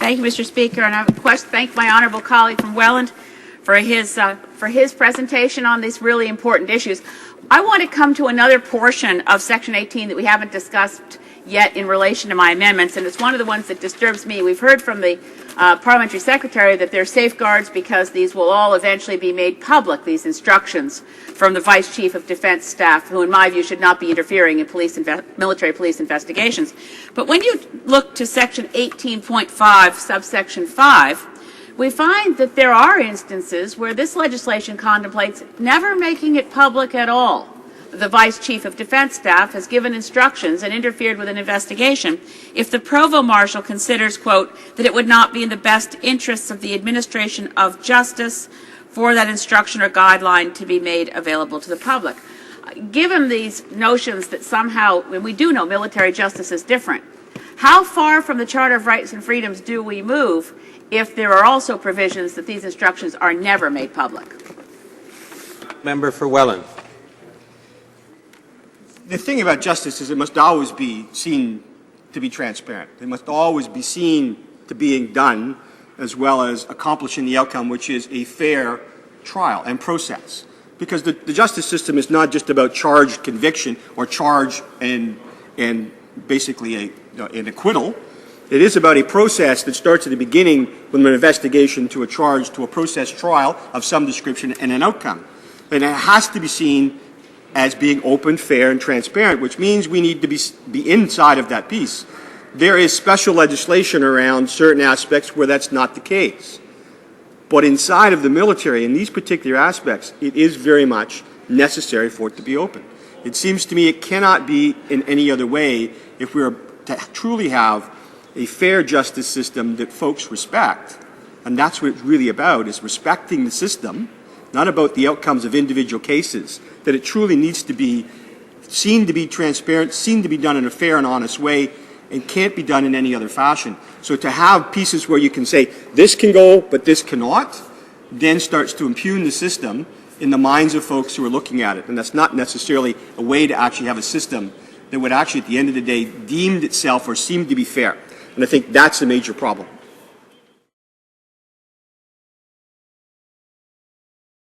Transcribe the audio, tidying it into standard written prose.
Thank you, Mr. Speaker, and I thank my honourable colleague from Welland for his presentation on these really important issues. I want to come to another portion of Section 18 that we haven't discussed yet in relation to my amendments, and it's one of the ones that disturbs me. We've heard from the Parliamentary Secretary that there are safeguards because these will all eventually be made public, these instructions from the Vice Chief of Defence Staff, who in my view should not be interfering in military police investigations. But when you look to Section 18.5, subsection 5, we find that there are instances where this legislation contemplates never making it public at all. The Vice Chief of Defence Staff has given instructions and interfered with an investigation if the Provost Marshal considers, quote, that it would not be in the best interests of the administration of justice for that instruction or guideline to be made available to the public. Given these notions that somehow, and we do know military justice is different, how far from the Charter of Rights and Freedoms do we move if there are also provisions that these instructions are never made public? Member for Welland. The thing about justice is it must always be seen to be transparent. It must always be seen to being done as well as accomplishing the outcome, which is a fair trial and process. Because the justice system is not just about charge conviction or charge and basically an acquittal. It is about a process that starts at the beginning from an investigation to a charge to a process trial of some description and an outcome. And it has to be seen as being open, fair, and transparent, which means we need to be inside of that piece. There is special legislation around certain aspects where that's not the case. But inside of the military, in these particular aspects, it is very much necessary for it to be open. It seems to me it cannot be in any other way if we are to truly have a fair justice system that folks respect. And that's what it's really about, is respecting the system, not about the outcomes of individual cases, that it truly needs to be seen to be transparent, seen to be done in a fair and honest way, and can't be done in any other fashion. So to have pieces where you can say, this can go, but this cannot, then starts to impugn the system in the minds of folks who are looking at it. And that's not necessarily a way to actually have a system that would actually, at the end of the day, deemed itself or seemed to be fair. And I think that's a major problem.